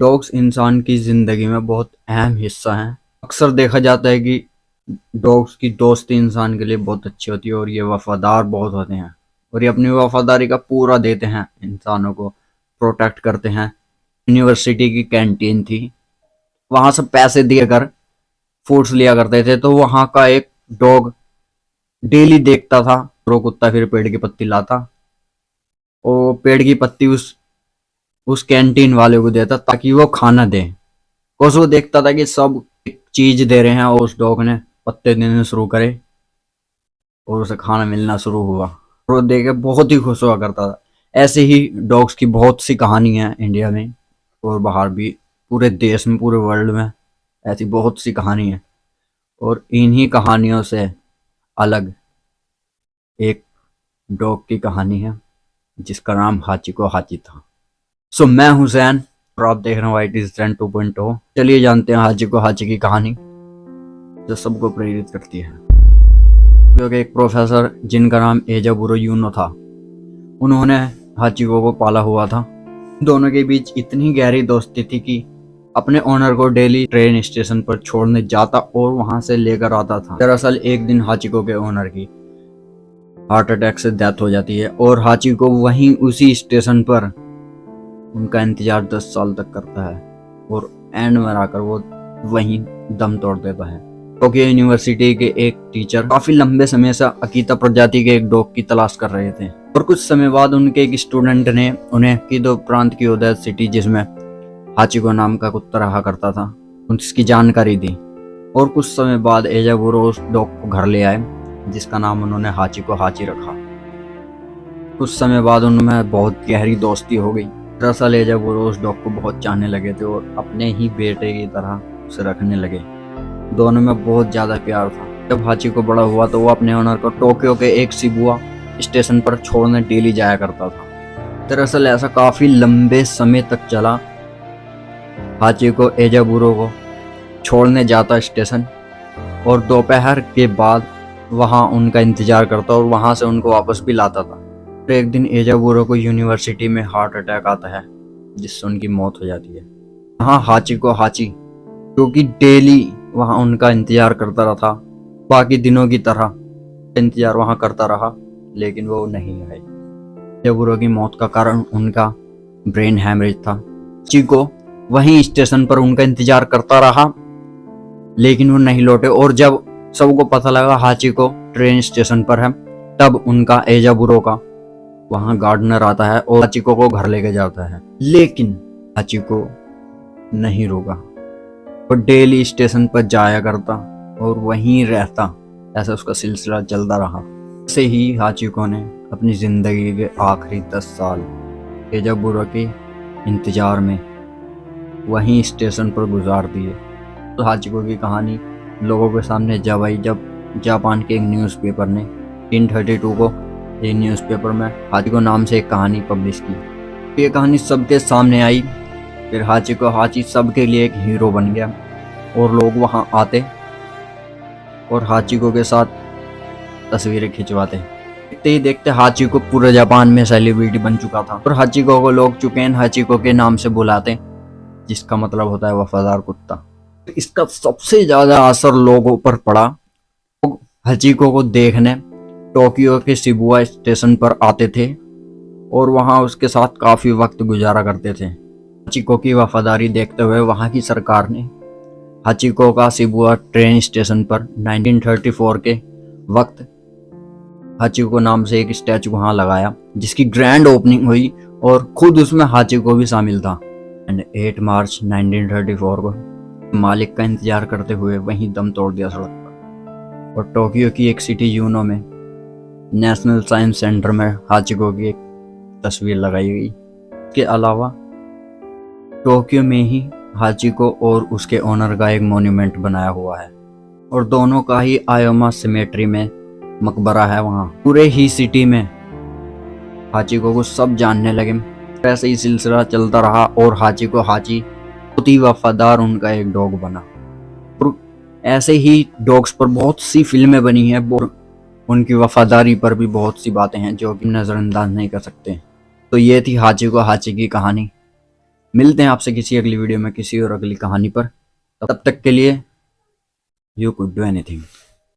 Dogs इंसान की ज़िंदगी में बहुत अहम हिस्सा हैं। अक्सर देखा जाता है कि डॉग्स की दोस्ती इंसान के लिए बहुत अच्छी होती है और ये वफादार बहुत होते हैं और ये अपनी वफादारी का पूरा देते हैं, इंसानों को प्रोटेक्ट करते हैं। यूनिवर्सिटी की कैंटीन थी, वहाँ से पैसे दिए कर फूड्स लिया करते थे, तो वहाँ का एक डॉग डेली देखता था, वो कुत्ता फिर पेड़ की पत्ती लाता और पेड़ की पत्ती उस कैंटीन वाले को देता ताकि वो खाना दे। बस वो देखता था कि सब चीज दे रहे हैं और उस डॉग ने पत्ते देने शुरू करे और उसे खाना मिलना शुरू हुआ और वो देख के बहुत ही खुश हुआ करता था। ऐसे ही डॉग्स की बहुत सी कहानी है इंडिया में और बाहर भी, पूरे देश में, पूरे वर्ल्ड में ऐसी बहुत सी कहानी है। और इन्हीं कहानियों से अलग एक डॉग की कहानी है जिसका नाम हाचिको हाची था। सो मैं हुसैन और आप देख रहे हैं वाइट इज ट्रेंड 2.0। चलिए जानते हैं हाचिको हाची की कहानी जो सबको प्रेरित करती है। क्योंकि एक प्रोफेसर जिनका नाम एजाबुरो यूनो था, उन्होंने हाचिको को पाला हुआ था। दोनों के बीच इतनी गहरी दोस्ती थी कि अपने ओनर को डेली ट्रेन स्टेशन पर छोड़ने जाता और वहां से लेकर आता था। दरअसल एक दिन हाचिको के ओनर की हार्ट अटैक से डेथ हो जाती है और हाचिको वहीं उसी स्टेशन पर उनका इंतजार 10 साल तक करता है और एंड में आकर वो वहीं दम तोड़ देता है। टोक्यो यूनिवर्सिटी के एक टीचर काफी लंबे समय से अकीता प्रजाति के एक डॉग की तलाश कर रहे थे और कुछ समय बाद उनके एक स्टूडेंट ने उन्हें किदो प्रांत की ओडेसा सिटी, जिसमें हाचिको नाम का कुत्ता रहा करता था, उसकी जानकारी दी। और कुछ समय बाद एजाबुरो उस डॉग को घर ले आए जिसका नाम उन्होंने हाचिको हाची रखा। कुछ समय बाद उनमें बहुत गहरी दोस्ती हो गई। दरअसल एजाबुरो उस डॉग को बहुत चाहने लगे थे और अपने ही बेटे की तरह उसे रखने लगे। दोनों में बहुत ज्यादा प्यार था। जब हाचिको बड़ा हुआ तो वो अपने ओनर को टोक्यो के एक शिबुया स्टेशन पर छोड़ने डेली जाया करता था। दरअसल ऐसा काफी लंबे समय तक चला। हाचिको एजाबुरो को छोड़ने जाता स्टेशन और दोपहर के बाद वहां उनका इंतजार करता और वहां से उनको वापस भी लाता था। तो एक दिन एजाबुरो को यूनिवर्सिटी में हार्ट अटैक आता है जिससे उनकी मौत हो जाती है। वहाँ हाचिको हाची, जो कि डेली वहाँ उनका इंतजार करता रहा, बाकी दिनों की तरह इंतजार वहाँ करता रहा, लेकिन वो नहीं आए। एजाबुरो की मौत का कारण उनका ब्रेन हैमरेज था। हाचिको वहीं स्टेशन पर उनका इंतजार करता रहा लेकिन वो नहीं लौटे और जब सबको पता लगा हाचिको ट्रेन स्टेशन पर है, तब उनका एजाबुरो का वहां गार्डनर आता है और हाचिको को घर लेके जाता है। लेकिन हाचिको नहीं रुका, वो डेली स्टेशन पर जाया करता और वहीं रहता। ऐसा उसका सिलसिला चलता रहा। ऐसे ही हाचिको ने अपनी जिंदगी के आखिरी 10 साल एजाबुरो के इंतजार में वहीं स्टेशन पर गुजार दिए। तो हाचिको की कहानी लोगों के सामने जब आई, जब जापान के एक न्यूज़पेपर ने 1932 को एक न्यूज़पेपर में हाचिको नाम से एक कहानी पब्लिश की। ये कहानी सबके सामने आई। फिर हाचिको हाची सबके लिए एक हीरो बन गया और लोग वहां आते और हाचिको के साथ तस्वीरें खिंचवाते। देखते ही देखते हाचिको पूरे जापान में सेलिब्रिटी बन चुका था और हाचिको को लोग चुकेन हाचिको के नाम से बुलाते, जिसका मतलब होता है वफादार कुत्ता। इसका सबसे ज्यादा असर लोगों पर पड़ा। लोग हाचिको को देखने टोक्यो के शिबुया स्टेशन पर आते थे और वहां उसके साथ काफी वक्त गुजारा करते थे। हाचिको की वफादारी देखते हुए वहां की सरकार ने हाचिको का शिबुया ट्रेन स्टेशन पर 1934 के वक्त हाचिको नाम से एक स्टैचू वहां लगाया, जिसकी ग्रैंड ओपनिंग हुई और खुद उसमें हाचिको भी शामिल था। एंड 8 मार्च 1934 को मालिक का इंतजार करते हुए वहीं दम तोड़ दिया सड़क पर। और टोक्यो की एक सिटी यूनो में नेशनल साइंस सेंटर में हाचिको की एक तस्वीर लगाई गई। इसके अलावा टोक्यो में ही हाचिको और उसके ओनर का एक मॉन्यूमेंट बनाया हुआ है और दोनों का ही आयोमा सिमेट्री में मकबरा है। वहाँ पूरे ही सिटी में हाचिको को सब जानने लगे। ऐसे ही सिलसिला चलता रहा और हाचिको हाची बहुत ही वफादार उनका एक डॉग बना। और ऐसे ही डॉग्स पर बहुत सी फिल्में बनी हैं और उनकी वफादारी पर भी बहुत सी बातें हैं जो कि नज़रअंदाज नहीं कर सकते। तो ये थी हाचिको हाची की कहानी। मिलते हैं आपसे किसी अगली वीडियो में किसी और अगली कहानी पर। तब तक के लिए यू कुड डू एनीथिंग।